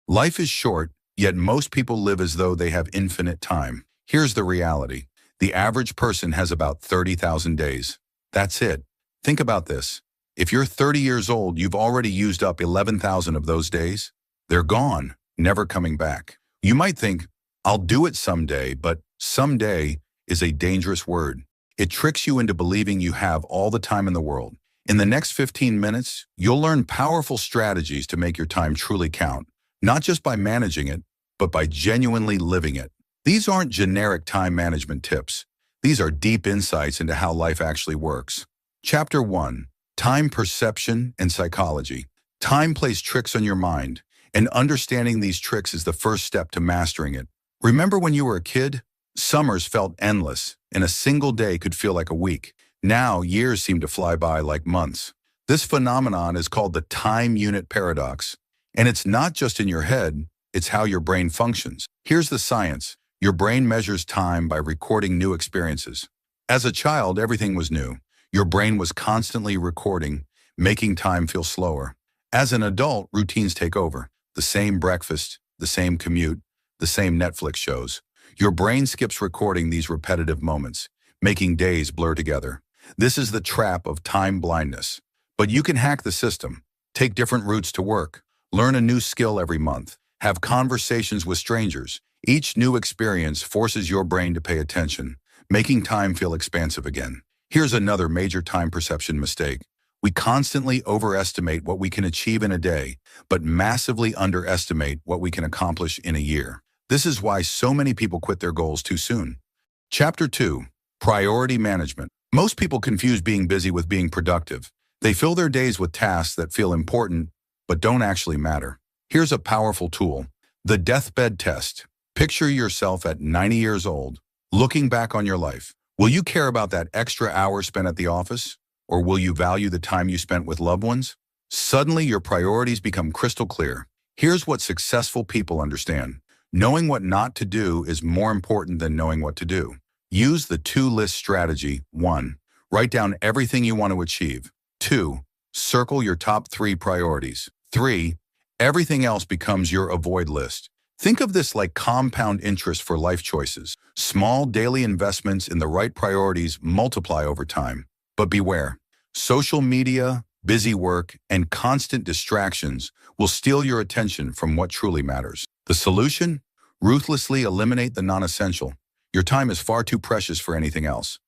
Life is short, yet most people live as though they have infinite time. Here's the reality. The average person has about 30,000 days. That's it. Think about this. If you're 30 years old, you've already used up 11,000 of those days. They're gone, never coming back. You might think, I'll do it someday, but someday is a dangerous word. It tricks you into believing you have all the time in the world. In the next 15 minutes, you'll learn powerful strategies to make your time truly count. Not just by managing it, but by genuinely living it. These aren't generic time management tips. These are deep insights into how life actually works. Chapter 1. Time Perception and Psychology. Time plays tricks on your mind, and understanding these tricks is the first step to mastering it. Remember when you were a kid? Summers felt endless, and a single day could feel like a week. Now, years seem to fly by like months. This phenomenon is called the time unit paradox. And it's not just in your head, it's how your brain functions. Here's the science. Your brain measures time by recording new experiences. As a child, everything was new. Your brain was constantly recording, making time feel slower. As an adult, routines take over. The same breakfast, the same commute, the same Netflix shows. Your brain skips recording these repetitive moments, making days blur together. This is the trap of time blindness. But you can hack the system. Take different routes to work. Learn a new skill every month. Have conversations with strangers. Each new experience forces your brain to pay attention, making time feel expansive again. Here's another major time perception mistake. We constantly overestimate what we can achieve in a day, but massively underestimate what we can accomplish in a year. This is why so many people quit their goals too soon. Chapter 2. Priority Management. Most people confuse being busy with being productive. They fill their days with tasks that feel important, but don't actually matter. Here's a powerful tool. The deathbed test. Picture yourself at 90 years old, looking back on your life. Will you care about that extra hour spent at the office? Or will you value the time you spent with loved ones? Suddenly, your priorities become crystal clear. Here's what successful people understand. Knowing what not to do is more important than knowing what to do. Use the two-list strategy. 1. Write down everything you want to achieve. 2. Circle your top 3 priorities. 3. Everything else becomes your avoid list. Think of this like compound interest for life choices. Small daily investments in the right priorities multiply over time. But beware. Social media, busy work, and constant distractions will steal your attention from what truly matters. The solution? Ruthlessly eliminate the non-essential. Your time is far too precious for anything else.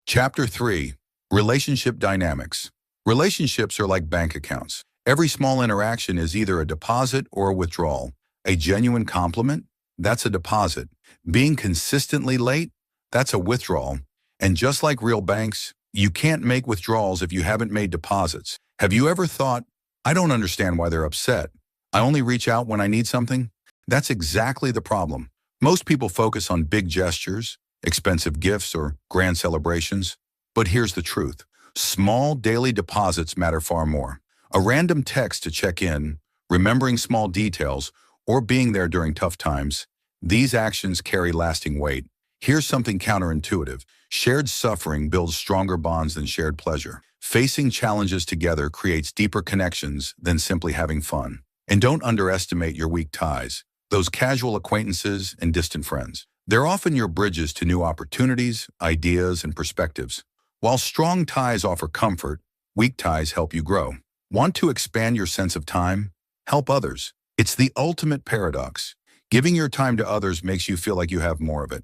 Chapter 3. Relationship Dynamics. Relationships are like bank accounts. Every small interaction is either a deposit or a withdrawal. A genuine compliment? That's a deposit. Being consistently late? That's a withdrawal. And just like real banks, you can't make withdrawals if you haven't made deposits. Have you ever thought, I don't understand why they're upset. I only reach out when I need something? That's exactly the problem. Most people focus on big gestures, expensive gifts, or grand celebrations. But here's the truth. Small daily deposits matter far more. A random text to check in, remembering small details, or being there during tough times, these actions carry lasting weight. Here's something counterintuitive. Shared suffering builds stronger bonds than shared pleasure. Facing challenges together creates deeper connections than simply having fun. And don't underestimate your weak ties, those casual acquaintances and distant friends. They're often your bridges to new opportunities, ideas, and perspectives. While strong ties offer comfort, weak ties help you grow. Want to expand your sense of time? Help others. It's the ultimate paradox. Giving your time to others makes you feel like you have more of it.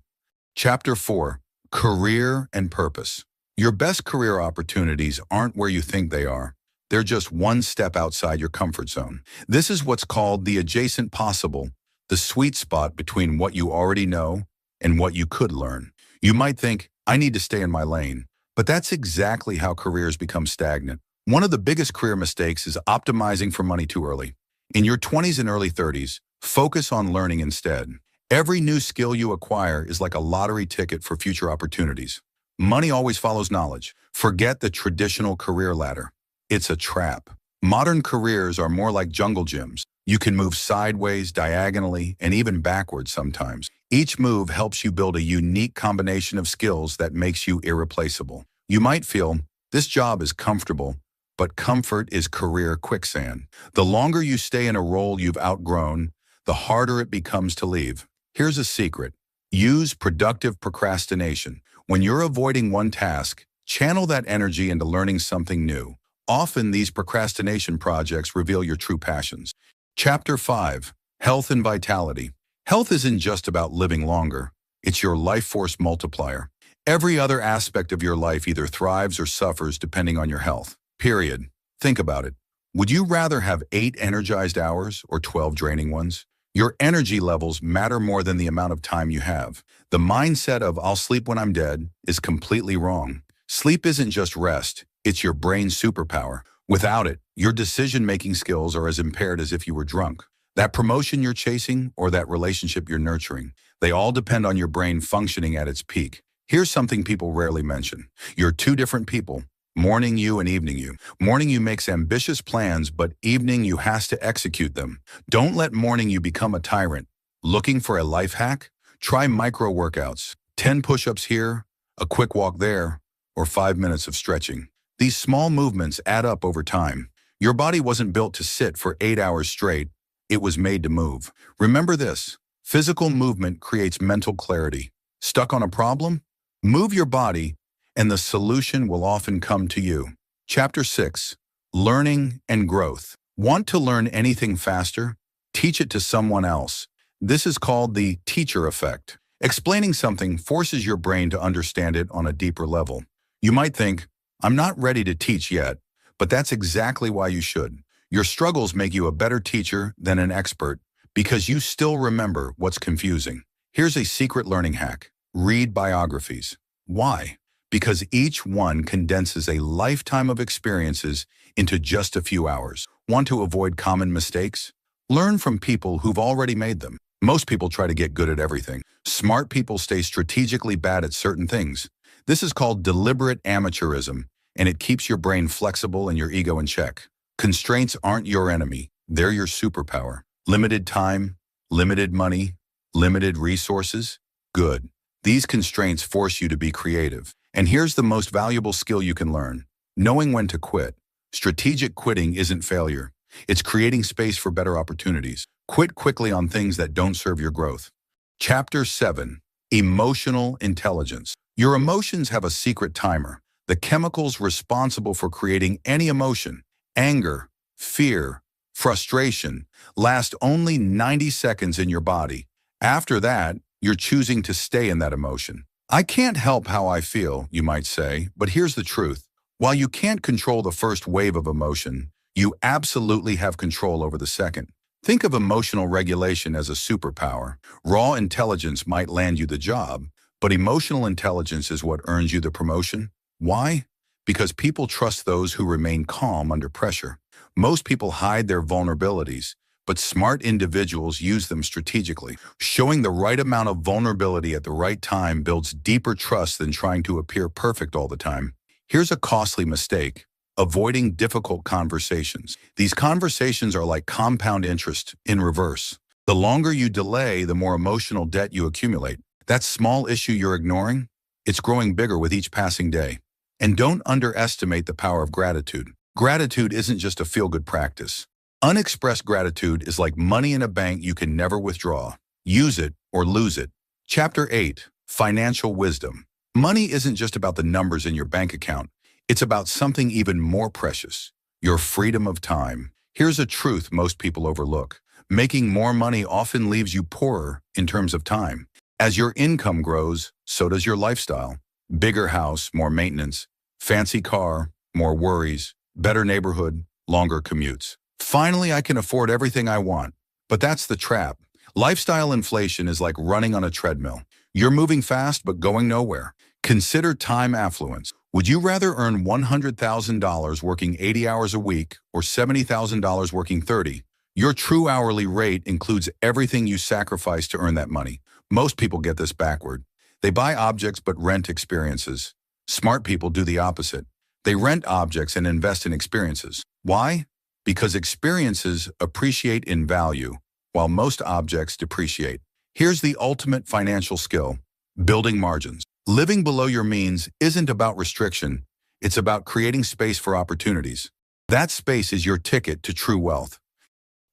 Chapter 4. Career and Purpose. Your best career opportunities aren't where you think they are. They're just one step outside your comfort zone. This is what's called the adjacent possible, the sweet spot between what you already know and what you could learn. You might think, I need to stay in my lane. But that's exactly how careers become stagnant. One of the biggest career mistakes is optimizing for money too early. In your 20s and early 30s, focus on learning instead. Every new skill you acquire is like a lottery ticket for future opportunities. Money always follows knowledge. Forget the traditional career ladder. It's a trap. Modern careers are more like jungle gyms. You can move sideways, diagonally, and even backwards sometimes. Each move helps you build a unique combination of skills that makes you irreplaceable. You might feel, this job is comfortable, but comfort is career quicksand. The longer you stay in a role you've outgrown, the harder it becomes to leave. Here's a secret. Use productive procrastination. When you're avoiding one task, channel that energy into learning something new. Often these procrastination projects reveal your true passions. Chapter 5. Health and Vitality. Health isn't just about living longer. It's your life force multiplier. Every other aspect of your life either thrives or suffers depending on your health. Period. Think about it. Would you rather have 8 energized hours or 12 draining ones? Your energy levels matter more than the amount of time you have. The mindset of "I'll sleep when I'm dead" is completely wrong. Sleep isn't just rest, it's your brain's superpower. Without it, your decision-making skills are as impaired as if you were drunk. That promotion you're chasing or that relationship you're nurturing, they all depend on your brain functioning at its peak. Here's something people rarely mention. You're two different people. Morning you and evening you. Morning you makes ambitious plans, but evening you has to execute them. Don't let morning you become a tyrant. Looking for a life hack? Try micro workouts. 10 push-ups here, a quick walk there, or 5 minutes of stretching. These small movements add up over time. Your body wasn't built to sit for 8 hours straight. It was made to move. Remember this. Physical movement creates mental clarity. Stuck on a problem? Move your body, and the solution will often come to you. Chapter 6. Learning and Growth. Want to learn anything faster? Teach it to someone else. This is called the teacher effect. Explaining something forces your brain to understand it on a deeper level. You might think, "I'm not ready to teach yet," but that's exactly why you should. Your struggles make you a better teacher than an expert because you still remember what's confusing. Here's a secret learning hack. Read biographies. Why? Because each one condenses a lifetime of experiences into just a few hours. Want to avoid common mistakes? Learn from people who've already made them. Most people try to get good at everything. Smart people stay strategically bad at certain things. This is called deliberate amateurism, and it keeps your brain flexible and your ego in check. Constraints aren't your enemy. They're your superpower. Limited time, limited money, limited resources. Good. These constraints force you to be creative. And here's the most valuable skill you can learn. Knowing when to quit. Strategic quitting isn't failure. It's creating space for better opportunities. Quit quickly on things that don't serve your growth. Chapter 7. Emotional Intelligence. Your emotions have a secret timer. The chemicals responsible for creating any emotion, anger, fear, frustration, last only 90 seconds in your body. After that, you're choosing to stay in that emotion. I can't help how I feel, you might say, but here's the truth. While you can't control the first wave of emotion, you absolutely have control over the second. Think of emotional regulation as a superpower. Raw intelligence might land you the job, but emotional intelligence is what earns you the promotion. Why? Because people trust those who remain calm under pressure. Most people hide their vulnerabilities, but smart individuals use them strategically. Showing the right amount of vulnerability at the right time builds deeper trust than trying to appear perfect all the time. Here's a costly mistake: avoiding difficult conversations. These conversations are like compound interest in reverse. The longer you delay, the more emotional debt you accumulate. That small issue you're ignoring, it's growing bigger with each passing day. And don't underestimate the power of gratitude. Gratitude isn't just a feel-good practice. Unexpressed gratitude is like money in a bank you can never withdraw. Use it or lose it. Chapter 8. Financial Wisdom. Money isn't just about the numbers in your bank account. It's about something even more precious: your freedom of time. Here's a truth most people overlook. Making more money often leaves you poorer in terms of time. As your income grows, so does your lifestyle. Bigger house, more maintenance. Fancy car, more worries. Better neighborhood, longer commutes. Finally, I can afford everything I want. But that's the trap. Lifestyle inflation is like running on a treadmill. You're moving fast but going nowhere. Consider time affluence. Would you rather earn $100,000 working 80 hours a week or $70,000 working 30? Your true hourly rate includes everything you sacrifice to earn that money. Most people get this backward. They buy objects but rent experiences. Smart people do the opposite. They rent objects and invest in experiences. Why? Because experiences appreciate in value, while most objects depreciate. Here's the ultimate financial skill: building margins. Living below your means isn't about restriction. It's about creating space for opportunities. That space is your ticket to true wealth.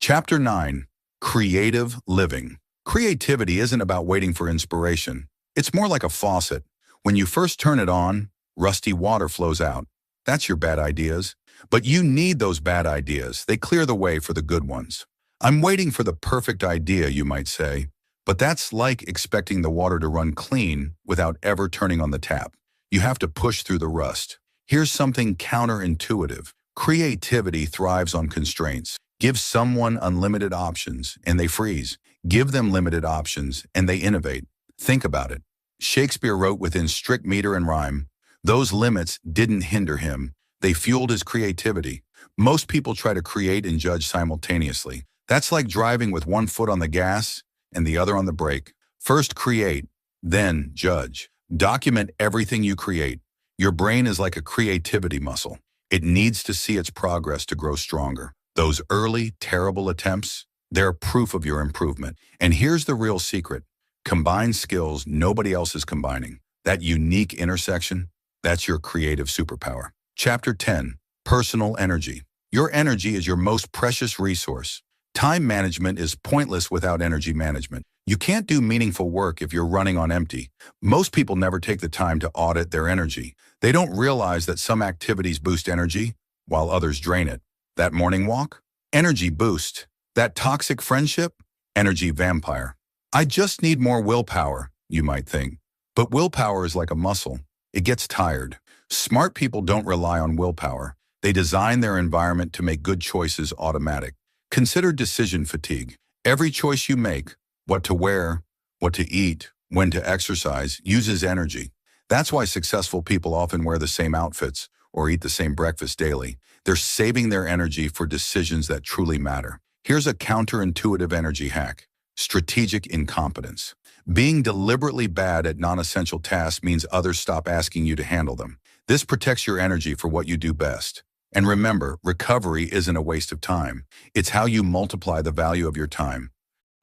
Chapter 9. Creative living. Creativity isn't about waiting for inspiration. It's more like a faucet. When you first turn it on, rusty water flows out. That's your bad ideas. But you need those bad ideas. They clear the way for the good ones. I'm waiting for the perfect idea, you might say. But that's like expecting the water to run clean without ever turning on the tap. You have to push through the rust. Here's something counterintuitive. Creativity thrives on constraints. Give someone unlimited options and they freeze. Give them limited options and they innovate. Think about it. Shakespeare wrote within strict meter and rhyme. Those limits didn't hinder him. They fueled his creativity. Most people try to create and judge simultaneously. That's like driving with one foot on the gas and the other on the brake. First create, then judge. Document everything you create. Your brain is like a creativity muscle. It needs to see its progress to grow stronger. Those early, terrible attempts, they're proof of your improvement. And here's the real secret. Combine skills nobody else is combining. That unique intersection, that's your creative superpower. Chapter 10, Personal Energy. Your energy is your most precious resource. Time management is pointless without energy management. You can't do meaningful work if you're running on empty. Most people never take the time to audit their energy. They don't realize that some activities boost energy while others drain it. That morning walk? Energy boost. That toxic friendship? Energy vampire. I just need more willpower, you might think. But willpower is like a muscle. It gets tired. Smart people don't rely on willpower. They design their environment to make good choices automatic. Consider decision fatigue. Every choice you make, what to wear, what to eat, when to exercise, uses energy. That's why successful people often wear the same outfits or eat the same breakfast daily. They're saving their energy for decisions that truly matter. Here's a counterintuitive energy hack. Strategic incompetence. Being deliberately bad at non-essential tasks means others stop asking you to handle them. This protects your energy for what you do best. And remember, recovery isn't a waste of time. It's how you multiply the value of your time.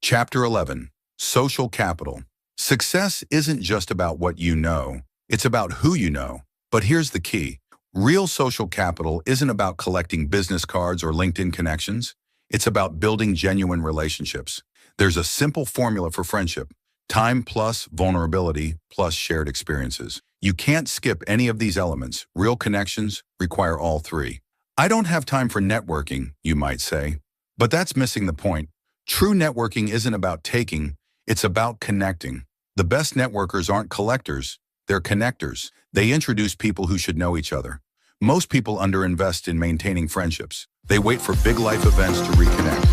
Chapter 11, Social Capital. Success isn't just about what you know. It's about who you know. But here's the key. Real social capital isn't about collecting business cards or LinkedIn connections. It's about building genuine relationships. There's a simple formula for friendship. Time plus vulnerability plus shared experiences. You can't skip any of these elements. Real connections require all three. I don't have time for networking, you might say. But that's missing the point. True networking isn't about taking, it's about connecting. The best networkers aren't collectors, they're connectors. They introduce people who should know each other. Most people underinvest in maintaining friendships. They wait for big life events to reconnect.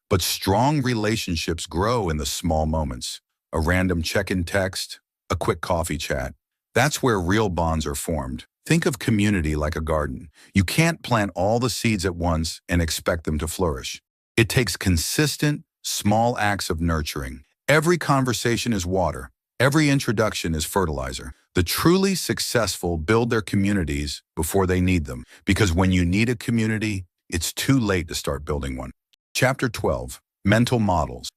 But strong relationships grow in the small moments. A random check-in text, a quick coffee chat. That's where real bonds are formed. Think of community like a garden. You can't plant all the seeds at once and expect them to flourish. It takes consistent, small acts of nurturing. Every conversation is water. Every introduction is fertilizer. The truly successful build their communities before they need them. Because when you need a community, it's too late to start building one. Chapter 12, Mental Models.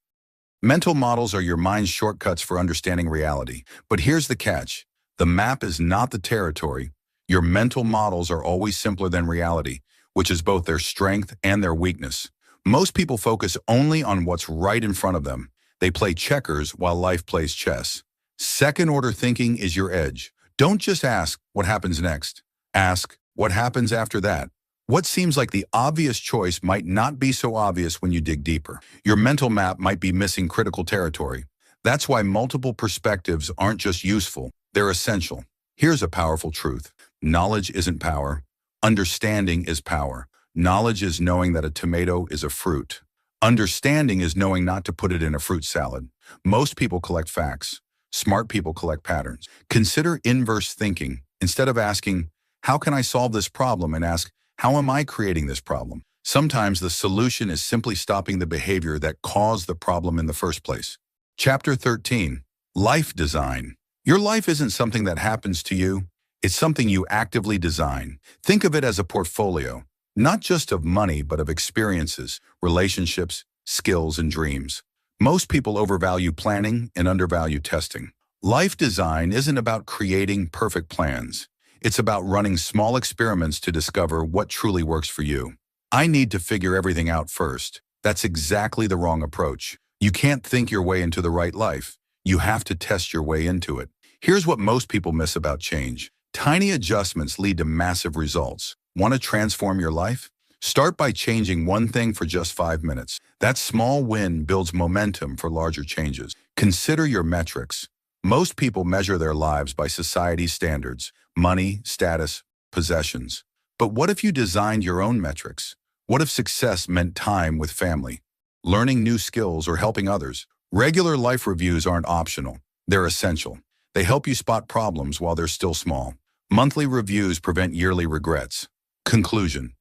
Mental models are your mind's shortcuts for understanding reality. But here's the catch. The map is not the territory. Your mental models are always simpler than reality, which is both their strength and their weakness. Most people focus only on what's right in front of them. They play checkers while life plays chess. Second-order thinking is your edge. Don't just ask, what happens next? Ask, what happens after that? What seems like the obvious choice might not be so obvious when you dig deeper. Your mental map might be missing critical territory. That's why multiple perspectives aren't just useful, they're essential. Here's a powerful truth. Knowledge isn't power. Understanding is power. Knowledge is knowing that a tomato is a fruit. Understanding is knowing not to put it in a fruit salad. Most people collect facts. Smart people collect patterns. Consider inverse thinking. Instead of asking, how can I solve this problem, and ask, how am I creating this problem? Sometimes the solution is simply stopping the behavior that caused the problem in the first place. Chapter 13, Life Design. Your life isn't something that happens to you. It's something you actively design. Think of it as a portfolio, not just of money, but of experiences, relationships, skills, and dreams. Most people overvalue planning and undervalue testing. Life design isn't about creating perfect plans. It's about running small experiments to discover what truly works for you. I need to figure everything out first. That's exactly the wrong approach. You can't think your way into the right life. You have to test your way into it. Here's what most people miss about change. Tiny adjustments lead to massive results. Want to transform your life? Start by changing one thing for just 5 minutes. That small win builds momentum for larger changes. Consider your metrics. Most people measure their lives by society's standards: money, status, possessions. But what if you designed your own metrics? What if success meant time with family, learning new skills, or helping others? Regular life reviews aren't optional. They're essential. They help you spot problems while they're still small. Monthly reviews prevent yearly regrets. Conclusion.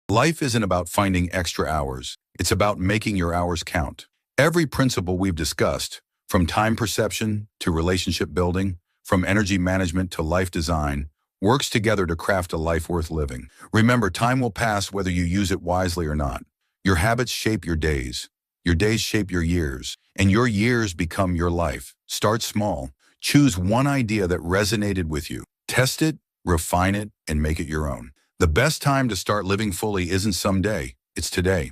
Life isn't about finding extra hours. It's about making your hours count. Every principle we've discussed, from time perception to relationship building, from energy management to life design, works together to craft a life worth living. Remember, time will pass whether you use it wisely or not. Your habits shape your days shape your years, and your years become your life. Start small. Choose one idea that resonated with you. Test it, refine it, and make it your own. The best time to start living fully isn't someday, it's today.